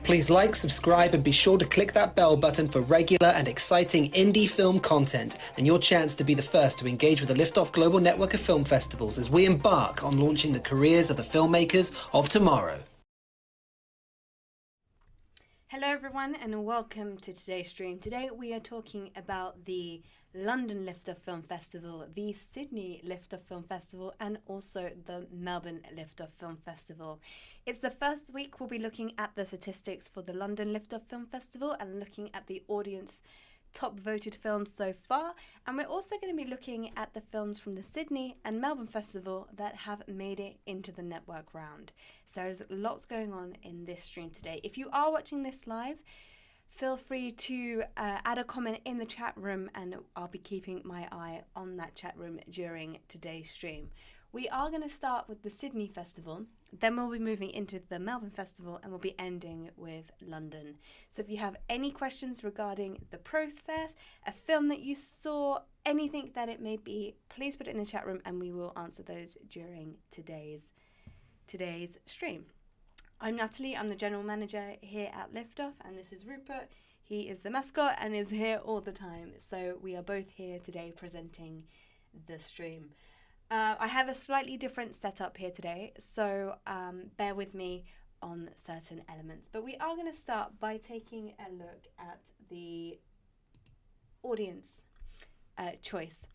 Please like, subscribe, and be sure to click that bell button for regular and exciting indie film content and your chance to be the first to engage with the Liftoff Global Network of Film Festivals as we embark on launching the careers of the filmmakers of tomorrow. Hello everyone and welcome to today's stream. Today we are talking about the London Liftoff Film Festival, the Sydney Liftoff Film Festival and also the Melbourne Liftoff Film Festival. It's the first week we'll be looking at the statistics for the London Liftoff Film Festival and looking at the audience top voted films so far, and we're also going to be looking at the films from the Sydney and Melbourne Festival that have made it into the network round. So there's lots going on in this stream today. If you are watching this live, feel free to add a comment in the chat room and I'll be keeping my eye on that chat room during today's stream. We are going to start with the Sydney Festival, then we'll be moving into the Melbourne Festival and we'll be ending with London. So if you have any questions regarding the process, a film that you saw, anything that it may be, please put it in the chat room and we will answer those during today's stream. I'm Natalie, I'm the General Manager here at Liftoff, and this is Rupert. He is the mascot and is here all the time. So we are both here today presenting the stream. I have a slightly different setup here today, so bear with me on certain elements. But we are going to start by taking a look at the audience choice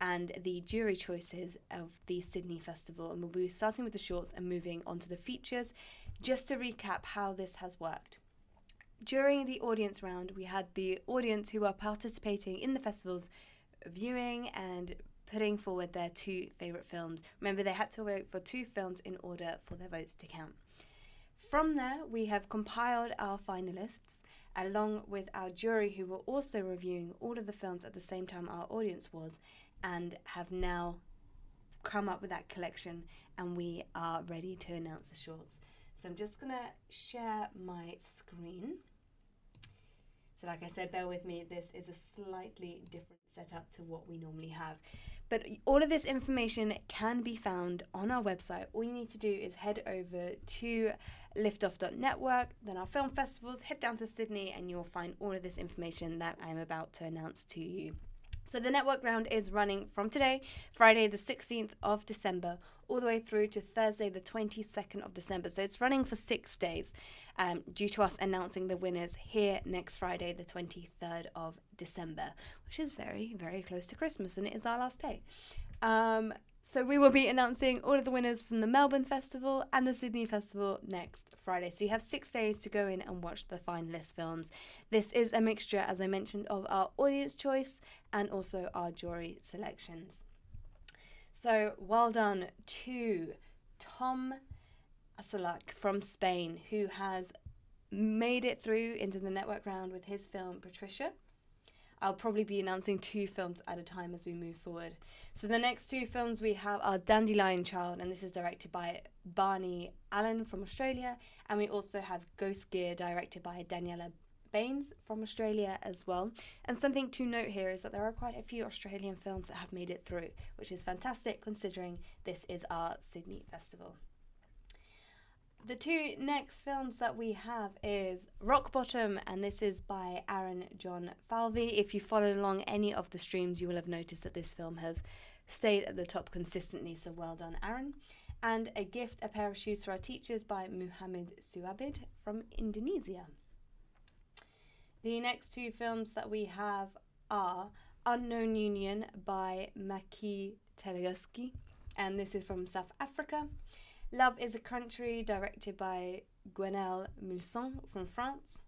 and the jury choices of the Sydney Festival. And we'll be starting with the shorts and moving on to the features, just to recap how this has worked. During the audience round, we had the audience who are participating in the festivals viewing and putting forward their two favourite films. Remember, they had to vote for two films in order for their votes to count. From there, we have compiled our finalists along with our jury, who were also reviewing all of the films at the same time our audience was, and have now come up with that collection, and we are ready to announce the shorts. So I'm just going to share my screen. So like I said, bear with me, this is a slightly different setup to what we normally have. But all of this information can be found on our website. All you need to do is head over to liftoff.network, then our film festivals, head down to Sydney, and you'll find all of this information that I'm about to announce to you. So the network round is running from today, Friday the 16th of December, all the way through to Thursday the 22nd of December. So it's running for 6 days, due to us announcing the winners here next Friday the 23rd of December, which is very, very close to Christmas, and it is our last day. So we will be announcing all of the winners from the Melbourne Festival and the Sydney Festival next Friday. So you have 6 days to go in and watch the finalist films. This is a mixture, as I mentioned, of our audience choice and also our jury selections. So well done to Tom Asalak from Spain, who has made it through into the network round with his film Patricia. I'll probably be announcing 2 films at a time as we move forward. So the next 2 films we have are Dandelion Child, and this is directed by Barney Allen from Australia. And we also have Ghost Gear, directed by Daniela Baines from Australia as well. And something to note here is that there are quite a few Australian films that have made it through, which is fantastic considering this is our Sydney Festival. The 2 next films that we have is Rock Bottom, and this is by Aaron John Falvey. If you follow along any of the streams, you will have noticed that this film has stayed at the top consistently, so well done, Aaron. And A Gift, A Pair of Shoes for Our Teachers by Muhammad Suabid from Indonesia. The next 2 films that we have are Unknown Union by Maki Telegoski, and this is from South Africa. Love is a Country, directed by Gwenelle Mousson from France.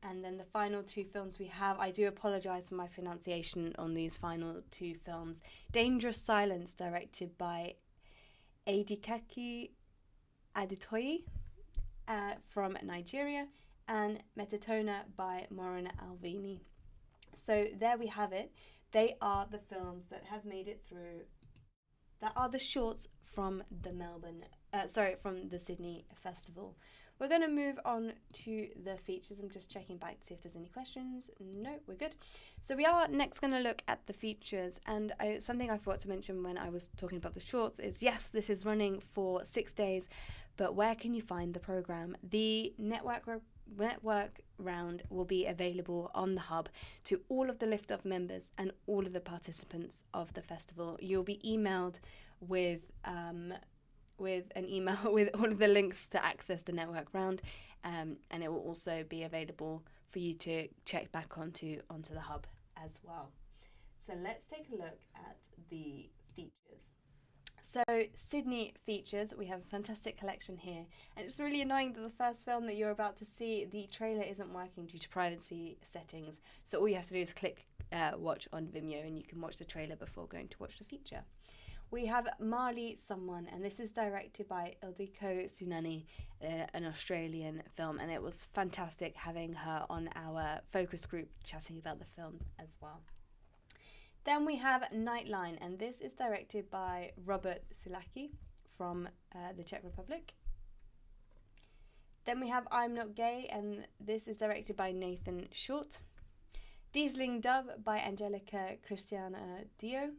And then the final 2 films we have, I do apologise for my pronunciation on these final 2 films. Dangerous Silence, directed by Adikaki Adetoye from Nigeria, and Metatona by Moran Alvini. So there we have it. They are the films that have made it through. That are the shorts from the from the Sydney Festival. We're going to move on to the features. I'm just checking back to see if there's any questions. No, we're good. So we are next going to look at the features, and something I forgot to mention when I was talking about the shorts is, yes, this is running for 6 days, But where can you find the program? The network round will be available on the hub to all of the Lift Off members and all of the participants of the festival. You'll be emailed with an email with all of the links to access the network round, and it will also be available for you to check back onto the hub as well. So let's take a look at the features. So Sydney features, we have a fantastic collection here, and it's really annoying that the first film that you're about to see, the trailer isn't working due to privacy settings. So all you have to do is click watch on Vimeo, and you can watch the trailer before going to watch the feature. We have Marley Someone, and this is directed by Ildiko Tsunani, an Australian film, and it was fantastic having her on our focus group chatting about the film as well. Then we have Nightline, and this is directed by Robert Sulaki from the Czech Republic. Then we have I'm Not Gay, and this is directed by Nathan Short. Dieseling Dove by Angelica Christiana Dio.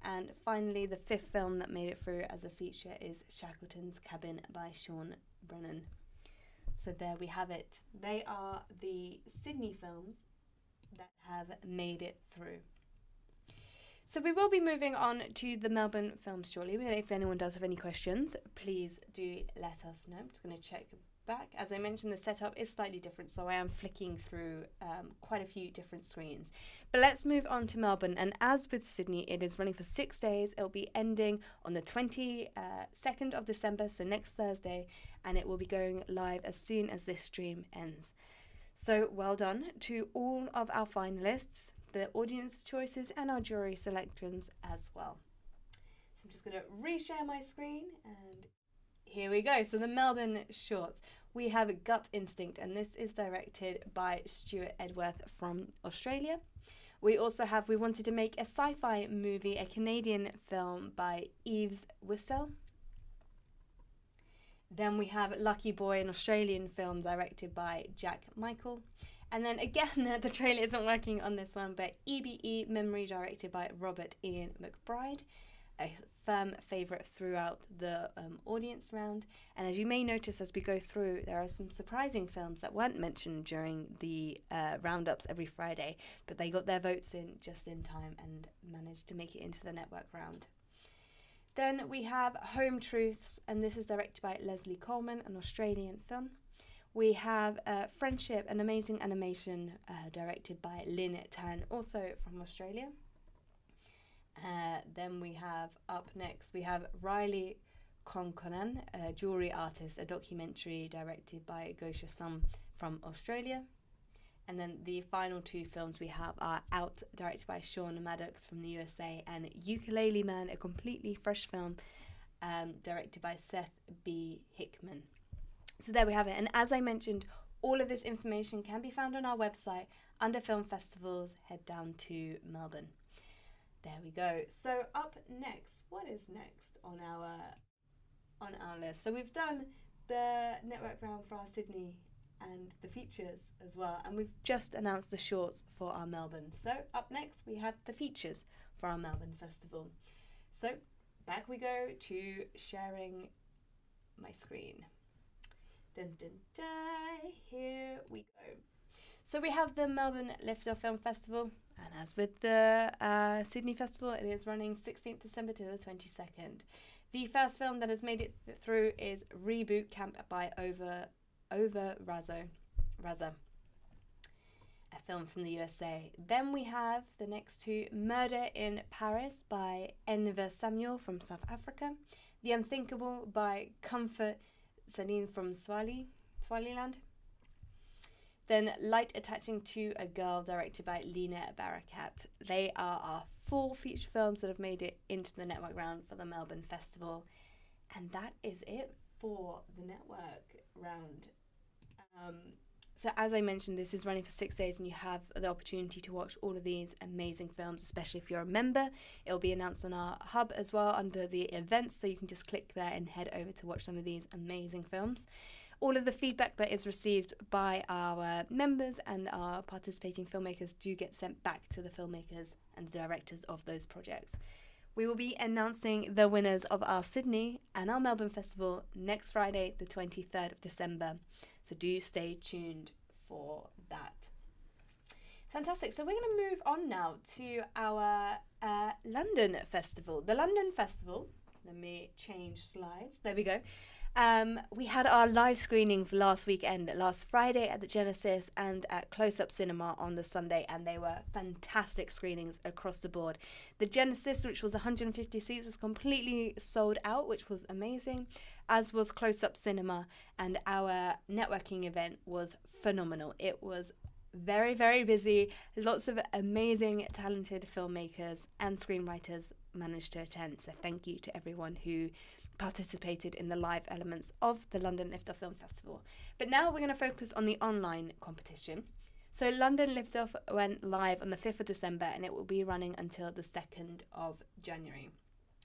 And finally, the fifth film that made it through as a feature is Shackleton's Cabin by Sean Brennan. So there we have it. They are the Sydney films that have made it through. So we will be moving on to the Melbourne films shortly. If anyone does have any questions, please do let us know. I'm just going to check back. As I mentioned, the setup is slightly different, so I am flicking through quite a few different screens. But let's move on to Melbourne. And as with Sydney, it is running for 6 days. It'll be ending on the 22nd of December, so next Thursday, and it will be going live as soon as this stream ends. So well done to all of our finalists, the audience choices, and our jury selections as well. So I'm just going to reshare my screen, and here we go. So the Melbourne shorts. We have Gut Instinct, and this is directed by Stuart Edworth from Australia. We also have We Wanted to Make a Sci-Fi Movie, a Canadian film by Yves Wissel. Then we have Lucky Boy, an Australian film directed by Jack Michael. And then again, the trailer isn't working on this one, but EBE Memory, directed by Robert Ian McBride, a firm favourite throughout the audience round. And as you may notice as we go through, there are some surprising films that weren't mentioned during the roundups every Friday, but they got their votes in just in time and managed to make it into the network round. Then we have Home Truths, and this is directed by Leslie Coleman, an Australian film. We have Friendship, an amazing animation directed by Lynn Tan, also from Australia. Then we have up next, we have Riley Konkonen, a jewellery artist, a documentary directed by Gosha Sum from Australia. And then the final two films we have are Out, directed by Sean Maddox from the USA, and Ukulele Man, a completely fresh film directed by Seth B. Hickman. So there we have it. And as I mentioned, all of this information can be found on our website under Film Festivals. Head down to Melbourne. There we go. So up next, what is next on our list? So we've done the network round for our Sydney and the features as well, and we've just announced the shorts for our Melbourne. So up next we have the features for our Melbourne Festival. So back we go to sharing my screen. Dun, dun, dun, here we go. So we have the Melbourne Liftoff Film Festival, and as with the Sydney Festival, it is running 16th December to the 22nd. The first film that has made it through is Reboot Camp by Over Raza, a film from the USA. Then we have the next two, Murder in Paris by Enver Samuel from South Africa, The Unthinkable by Comfort Celine from Swaliland. Then Light Attaching to a Girl, directed by Lena Barakat. They are our 4 feature films that have made it into the network round for the Melbourne Festival. And that is it for the network round. So as I mentioned, this is running for 6 days, and you have the opportunity to watch all of these amazing films, especially if you're a member. It will be announced on our hub as well under the events, so you can just click there and head over to watch some of these amazing films. All of the feedback that is received by our members and our participating filmmakers do get sent back to the filmmakers and the directors of those projects. We will be announcing the winners of our Sydney and our Melbourne Festival next Friday, the 23rd of December. So do stay tuned for that. Fantastic. So we're going to move on now to our London Festival. The London Festival, let me change slides. There we go. We had our live screenings last weekend, last Friday at the Genesis and at Close Up Cinema on the Sunday, and they were fantastic screenings across the board. The Genesis, which was 150 seats, was completely sold out, which was amazing, as was Close Up Cinema, and our networking event was phenomenal. It was very, very busy. Lots of amazing, talented filmmakers and screenwriters managed to attend, so thank you to everyone who participated in the live elements of the London Liftoff Film Festival. But now we're going to focus on the online competition. So London Liftoff went live on the 5th of December and it will be running until the 2nd of January.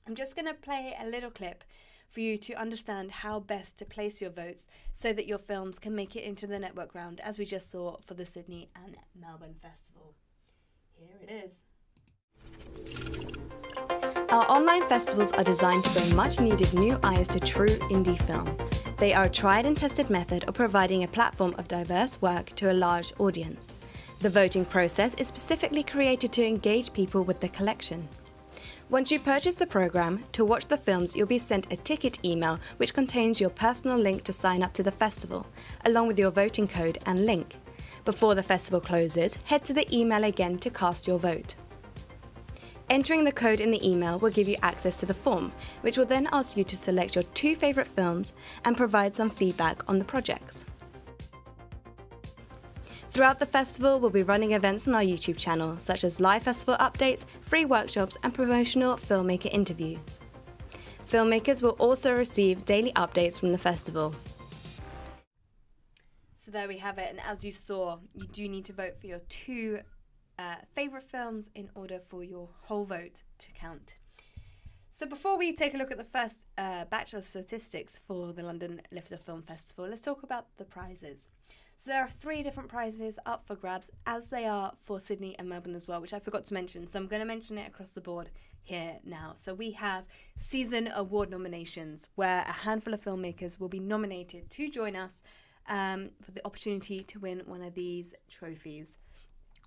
I'm just going to play a little clip for you to understand how best to place your votes so that your films can make it into the network round, as we just saw for the Sydney and Melbourne Festival. Here it is. Our online festivals are designed to bring much-needed new eyes to true indie film. They are a tried and tested method of providing a platform of diverse work to a large audience. The voting process is specifically created to engage people with the collection. Once you purchase the program, to watch the films you'll be sent a ticket email which contains your personal link to sign up to the festival, along with your voting code and link. Before the festival closes, head to the email again to cast your vote. Entering the code in the email will give you access to the form, which will then ask you to select your 2 favourite films and provide some feedback on the projects. Throughout the festival, we'll be running events on our YouTube channel, such as live festival updates, free workshops and promotional filmmaker interviews. Filmmakers will also receive daily updates from the festival. So there we have it, and as you saw, you do need to vote for your 2 favourite films in order for your whole vote to count. So before we take a look at the first batch of statistics for the London Liftoff Film Festival, let's talk about the prizes. So there are 3 different prizes up for grabs, as they are for Sydney and Melbourne as well, which I forgot to mention, so I'm going to mention it across the board here now. So we have season award nominations, where a handful of filmmakers will be nominated to join us for the opportunity to win one of these trophies.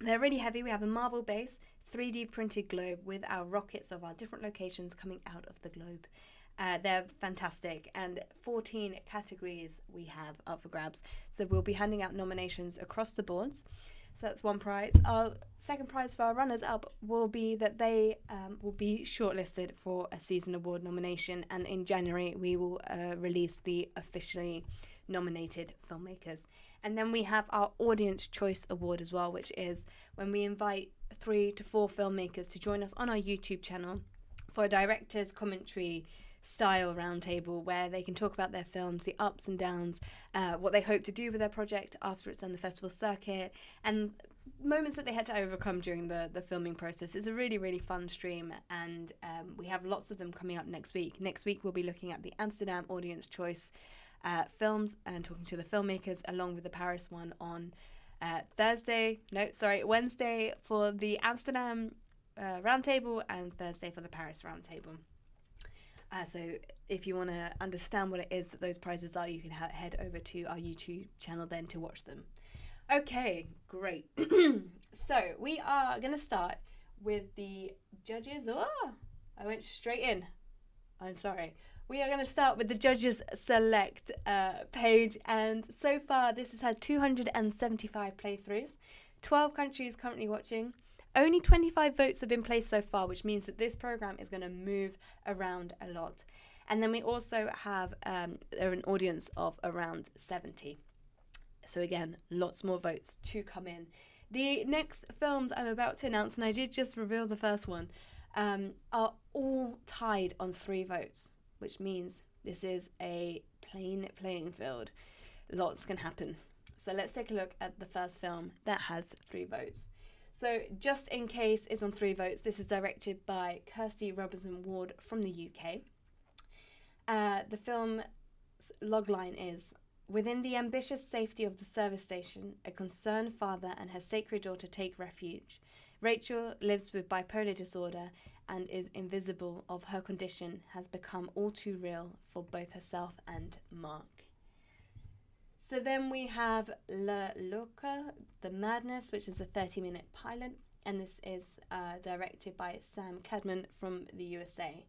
They're really heavy. We have a marble base, 3D printed globe with our rockets of our different locations coming out of the globe. They're fantastic, and 14 categories we have up for grabs. So we'll be handing out nominations across the boards. So that's one prize. Our second prize for our runners-up will be that they will be shortlisted for a season award nomination, and in January we will release the officially nominated filmmakers. And then we have our Audience Choice Award as well, which is when we invite 3 to 4 filmmakers to join us on our YouTube channel for a director's commentary style roundtable, where they can talk about their films, the ups and downs, what they hope to do with their project after it's done the festival circuit, and moments that they had to overcome during the filming process. It's a really, really fun stream, and we have lots of them coming up next week. Next week we'll be looking at the Amsterdam Audience Choice films and talking to the filmmakers, along with the Paris one on Wednesday for the Amsterdam roundtable and Thursday for the Paris roundtable. So if you want to understand what it is that those prizes are, you can head over to our YouTube channel then to watch them. Okay, great. So we are going to start with the judges. Oh, I went straight in. I'm sorry. We are going to start with the judges select page, and so far this has had 275 playthroughs, 12 countries currently watching. Only 25 votes have been placed so far, which means that this program is going to move around a lot. And then we also have an audience of around 70. So again, lots more votes to come in. The next films I'm about to announce, and I did just reveal the first one, are all tied on 3 votes, which means this is a plain playing field. Lots can happen. So let's take a look at the first film that has 3 votes. So Just In Case is on 3 votes. This is directed by Kirsty Robinson-Ward from the UK. The film's logline is, Within the ambitious safety of the service station, a concerned father and her sacred daughter take refuge. Rachel lives with bipolar disorder and is invisible of her condition has become all too real for both herself and Mark. So then we have La Loca, The Madness, which is a 30-minute pilot, and this is directed by Sam Cadman from the USA.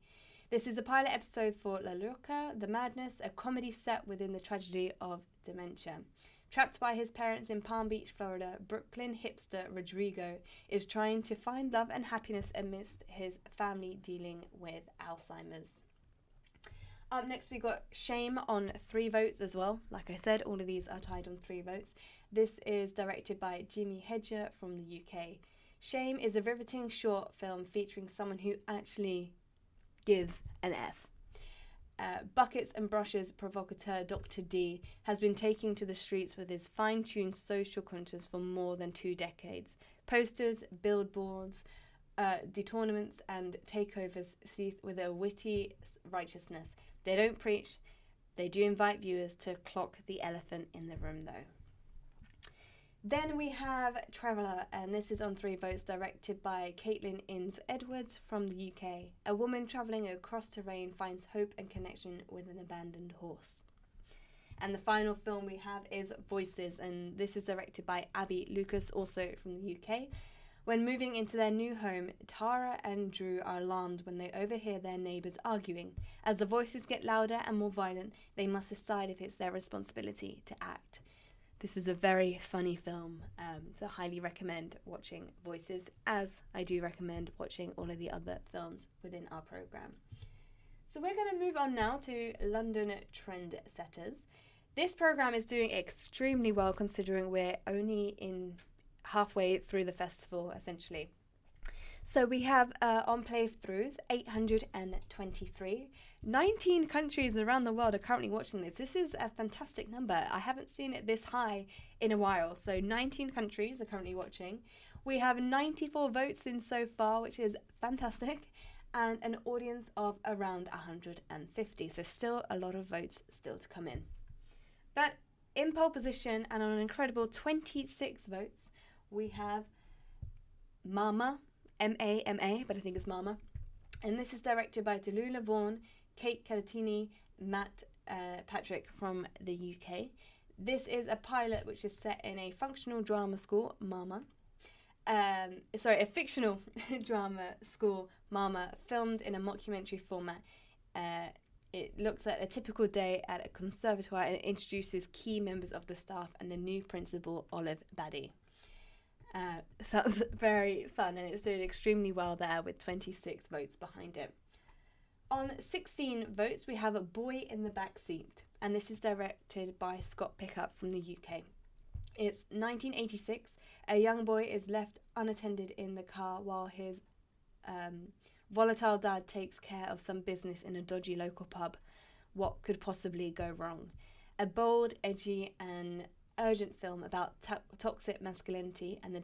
This is a pilot episode for La Loca, The Madness, a comedy set within the tragedy of dementia. Trapped by his parents in Palm Beach, Florida, Brooklyn hipster Rodrigo is trying to find love and happiness amidst his family dealing with Alzheimer's. Up next, we got Shame on 3 votes as well. Like I said, all of these are tied on 3 votes. This is directed by Jimmy Hedger from the UK. Shame is a riveting short film featuring someone who actually gives an F. Buckets and brushes provocateur Dr. D has been taking to the streets with his fine-tuned social conscience for more than 2 decades. Posters, billboards, detournaments and takeovers seethe with a witty righteousness. They don't preach, they do invite viewers to clock the elephant in the room though. Then we have Traveller, and this is on 3 votes, directed by Caitlin Innes Edwards from the UK. A woman travelling across terrain finds hope and connection with an abandoned horse. And the final film we have is Voices, and this is directed by Abby Lucas, also from the UK. When moving into their new home, Tara and Drew are alarmed when they overhear their neighbours arguing. As the voices get louder and more violent, they must decide if it's their responsibility to act. This is a very funny film, so I highly recommend watching Voices, as I do recommend watching all of the other films within our programme. So we're going to move on now to London Trendsetters. This programme is doing extremely well considering we're only in halfway through the festival, essentially. So we have on playthroughs 823. 19 countries around the world are currently watching this. This is a fantastic number. I haven't seen it this high in a while. So 19 countries are currently watching. We have 94 votes in so far, which is fantastic, and an audience of around 150. So still a lot of votes still to come in. But in pole position and on an incredible 26 votes, we have Mama, M-A-M-A, but I think it's Mama. And this is directed by Tallulah Vaughan, Kate Calatini, Matt Patrick from the UK. This is a pilot which is set in a functional drama school, Mama. A fictional drama school, Mama, filmed in a mockumentary format. It looks at a typical day at a conservatoire and it introduces key members of the staff and the new principal, Olive Baddy. Sounds very fun, and it's doing extremely well there with 26 votes behind it. On 16 votes, we have A Boy in the Back Seat, and this is directed by Scott Pickup from the UK. It's 1986. A young boy is left unattended in the car while his volatile dad takes care of some business in a dodgy local pub. What could possibly go wrong? A bold, edgy, and urgent film about toxic masculinity and the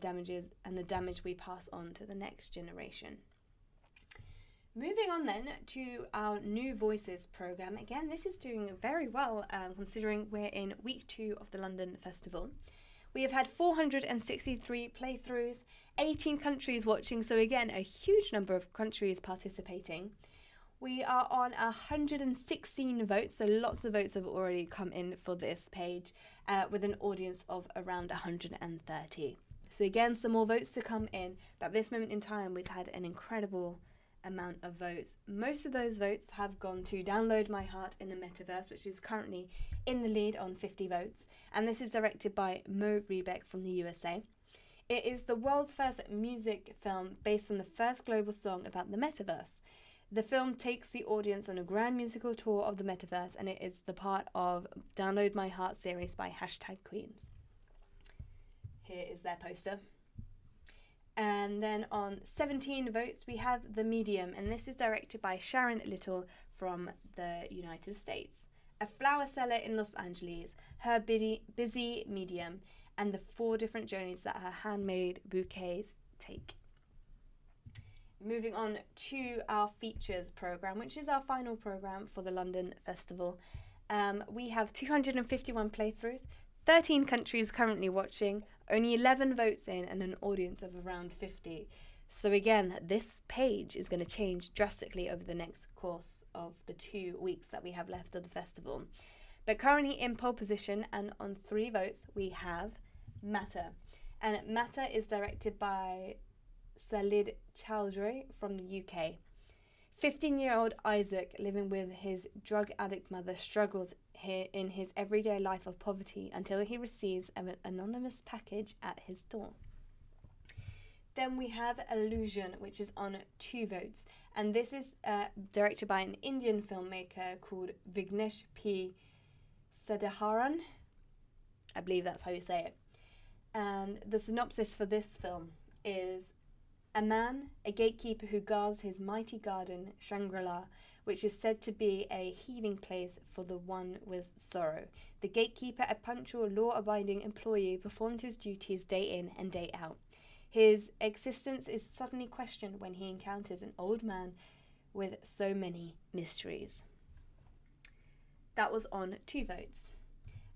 damage we pass on to the next generation. Moving on then to our New Voices programme. Again, this is doing very well considering we're in week 2 of the London Festival. We have had 463 playthroughs, 18 countries watching, so again, a huge number of countries participating. We are on 116 votes, so lots of votes have already come in for this page, with an audience of around 130. So again, some more votes to come in, but at this moment in time, we've had an incredible amount of votes. Most of those votes have gone to Download My Heart in the Metaverse, which is currently in the lead on 50 votes, and this is directed by Mo Rebeck from the USA. It is the world's first music film based on the first global song about the metaverse. The film takes the audience on a grand musical tour of the metaverse, and it is the part of Download My Heart series by #Queens. Here is their poster. And then on 17 votes, we have The Medium, and this is directed by Sharon Little from the United States. A flower seller in Los Angeles, her busy medium, and the 4 different journeys that her handmade bouquets take. Moving on to our features programme, which is our final programme for the London Festival. We have 251 playthroughs, 13 countries currently watching, only 11 votes in, and an audience of around 50. So again, this page is going to change drastically over the next course of the 2 weeks that we have left of the festival. But currently in pole position and on 3 votes, we have Matter. And Matter is directed by Salid Chowdhury from the UK. 15-year-old Isaac, living with his drug addict mother, struggles here in his everyday life of poverty until he receives an anonymous package at his door. Then we have Illusion, which is on 2 votes, and this is directed by an Indian filmmaker called Vignesh P. Sadaharan. I believe that's how you say it. And the synopsis for this film is: a man, a gatekeeper who guards his mighty garden, Shangri-La, which is said to be a healing place for the one with sorrow. The gatekeeper, a punctual, law-abiding employee, performed his duties day in and day out. His existence is suddenly questioned when he encounters an old man with so many mysteries. That was on 2 votes.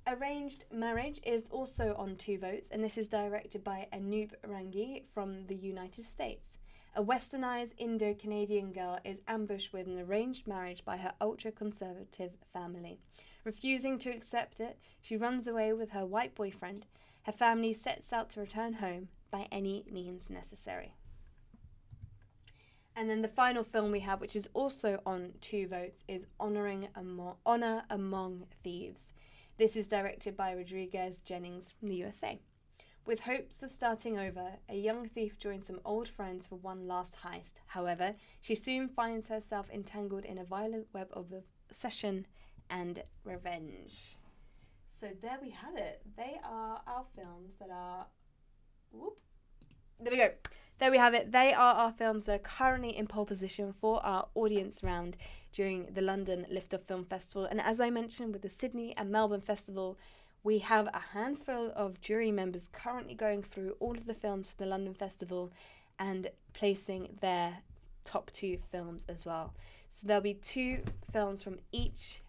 Arranged Marriage is also on 2 votes, and this is directed by Anoop Rangi from the United States. A westernized Indo-Canadian girl is ambushed with an arranged marriage by her ultra-conservative family. Refusing to accept it, she runs away with her white boyfriend. Her family sets out to return home by any means necessary. And then the final film we have, which is also on 2 votes, is Honor Among Thieves. This is directed by Rodriguez Jennings from the USA. With hopes of starting over, a young thief joins some old friends for one last heist. However, she soon finds herself entangled in a violent web of obsession and revenge. So there we have it. They are our films that are... There we go. There we have it. They are our films that are currently in pole position for our audience round during the London Lift Off Film Festival. And as I mentioned, with the Sydney and Melbourne Festival, we have a handful of jury members currently going through all of the films for the London Festival and placing their top 2 films as well. So there'll be 2 films from each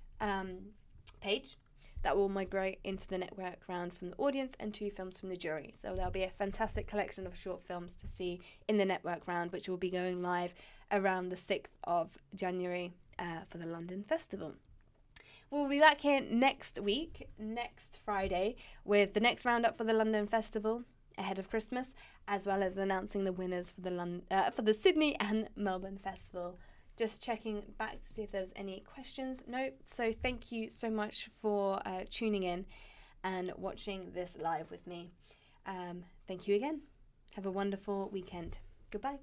page that will migrate into the network round from the audience, and 2 films from the jury. So there'll be a fantastic collection of short films to see in the network round, which will be going live around the 6th of January for the London Festival. We'll be back here next week, next Friday, with the next roundup for the London Festival ahead of Christmas, as well as announcing the winners for the Sydney and Melbourne Festival. Just checking back to see if there was any questions. No, so thank you so much for tuning in and watching this live with me. Thank you again. Have a wonderful weekend. Goodbye.